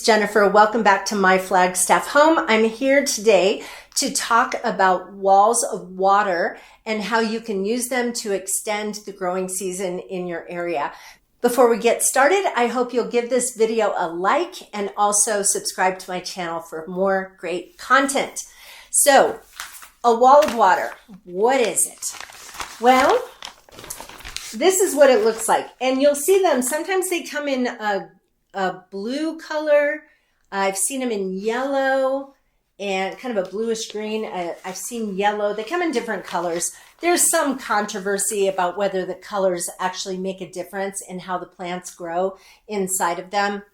Jennifer. Welcome back to my Flagstaff home. I'm here today to talk about walls of water and how you can use them to extend the growing season in your area. Before we get started, I hope you'll give this video a like and also subscribe to my channel for more great content. So, a wall of water, what is it? Well, this is what it looks like. And you'll see them, sometimes they come in a blue color. I've seen them in yellow and kind of a bluish green. I've seen yellow. They come in different colors. There's some controversy about whether the colors actually make a difference in how the plants grow inside of them.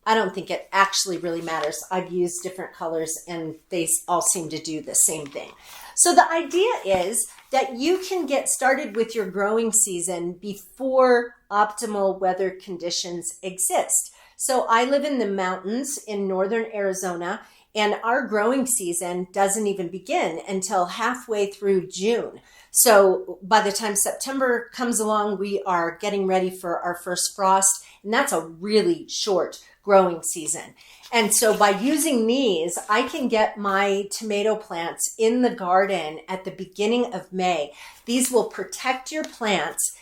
I don't think it actually really matters. I've used different colors and they all seem to do the same thing. So the idea is that you can get started with your growing season before optimal weather conditions exist. So I live in the mountains in northern Arizona, and our growing season doesn't even begin until halfway through June. So by the time September comes along, we are getting ready for our first frost, and that's a really short growing season. And so by using these, I can get my tomato plants in the garden at the beginning of May. These will protect your plants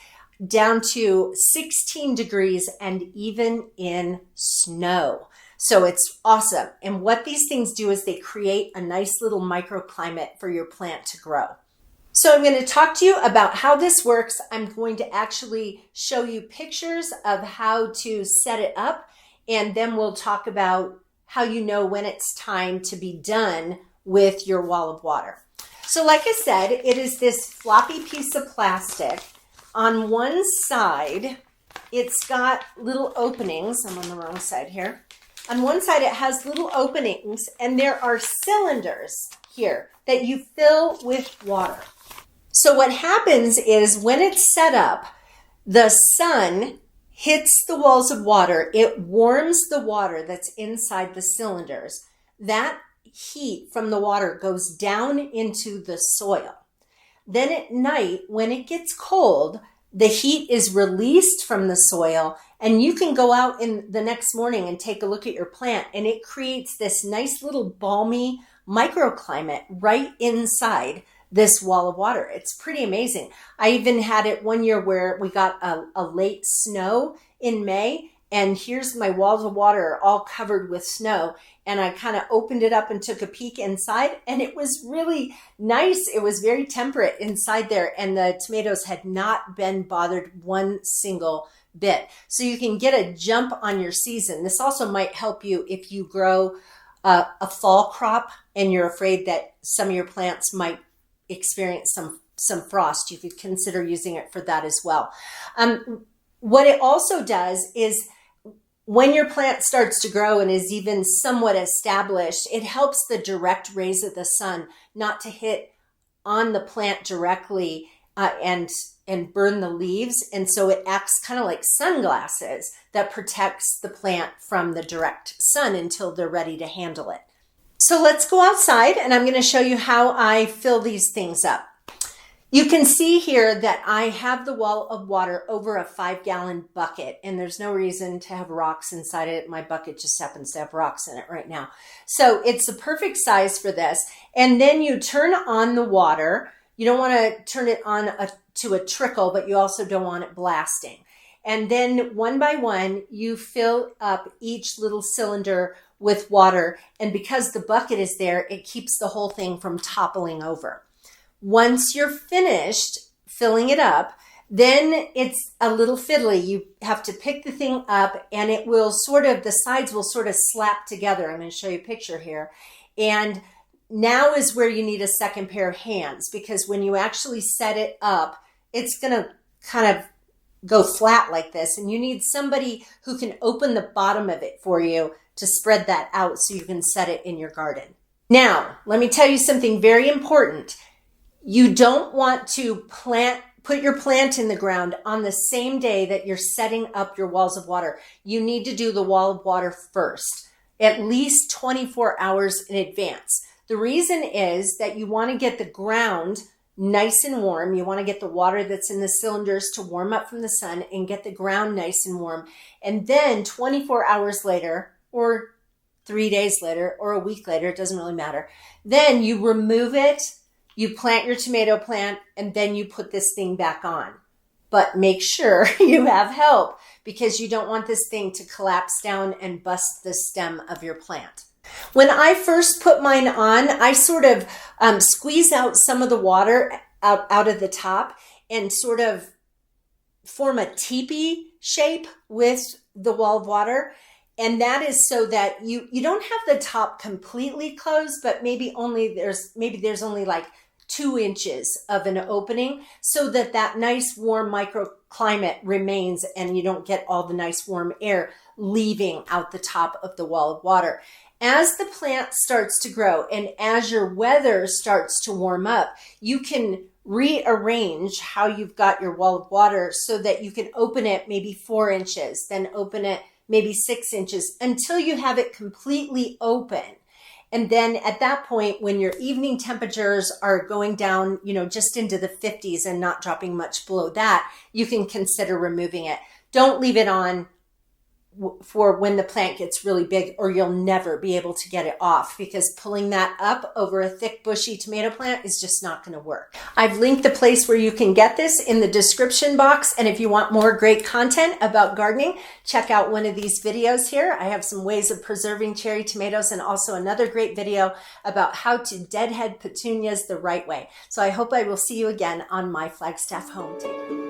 down to 16 degrees and even in snow. So it's awesome. And what these things do is they create a nice little microclimate for your plant to grow. So I'm going to talk to you about how this works. I'm going to actually show you pictures of how to set it up, and then we'll talk about how you know when it's time to be done with your wall of water. So like I said, it is this floppy piece of plastic. On one side, it's got little openings. I'm on the wrong side here. On one side, it has little openings, and there are cylinders here that you fill with water. So what happens is when it's set up, the sun hits the walls of water. It warms the water that's inside the cylinders. That heat from the water goes down into the soil. Then at night, when it gets cold, the heat is released from the soil, and you can go out in the next morning and take a look at your plant, and it creates this nice little balmy microclimate right inside this wall of water. It's pretty amazing. I even had it one year where we got a late snow in May, and here's my walls of water all covered with snow. And I kind of opened it up and took a peek inside, and it was really nice. It was very temperate inside there, and the tomatoes had not been bothered one single bit. So you can get a jump on your season. This also might help you if you grow a fall crop and you're afraid that some of your plants might experience some frost. You could consider using it for that as well. What it also does is when your plant starts to grow and is even somewhat established, it helps the direct rays of the sun not to hit on the plant directly and burn the leaves. And so it acts kind of like sunglasses that protects the plant from the direct sun until they're ready to handle it. So let's go outside, and I'm going to show you how I fill these things up. You can see here that I have the wall of water over a 5-gallon bucket, and there's no reason to have rocks inside it. My bucket just happens to have rocks in it right now. So it's the perfect size for this. And then you turn on the water. You don't want to turn it on to a trickle, but you also don't want it blasting. And then one by one, you fill up each little cylinder with water. And because the bucket is there, it keeps the whole thing from toppling over. Once you're finished filling it up, then it's a little fiddly. You have to pick the thing up, and it will the sides will sort of slap together. I'm going to show you a picture here. And now is where you need a second pair of hands, because when you actually set it up, it's going to kind of go flat like this. And you need somebody who can open the bottom of it for you to spread that out so you can set it in your garden. Now, let me tell you something very important. You don't want to put your plant in the ground on the same day that you're setting up your walls of water. You need to do the wall of water first, at least 24 hours in advance. The reason is that you want to get the ground nice and warm. You want to get the water that's in the cylinders to warm up from the sun and get the ground nice and warm. And then 24 hours later, or 3 days later or a week later, it doesn't really matter. Then you remove it, you plant your tomato plant, and then you put this thing back on. But make sure you have help because you don't want this thing to collapse down and bust the stem of your plant. When I first put mine on, I sort of squeeze out some of the water out of the top and sort of form a teepee shape with the wall of water. And that is so that you don't have the top completely closed, but maybe there's only like 2 inches of an opening so that nice warm microclimate remains and you don't get all the nice warm air leaving out the top of the wall of water. As the plant starts to grow and as your weather starts to warm up, you can rearrange how you've got your wall of water so that you can open it maybe 4 inches, then open it maybe 6 inches until you have it completely open. And then at that point, when your evening temperatures are going down, just into the 50s and not dropping much below that, you can consider removing it. Don't leave it on for when the plant gets really big or you'll never be able to get it off because pulling that up over a thick bushy tomato plant is just not going to work. I've linked the place where you can get this in the description box. And if you want more great content about gardening, check out one of these videos here. I have some ways of preserving cherry tomatoes and also another great video about how to deadhead petunias the right way. So I hope I will see you again on my Flagstaff home table.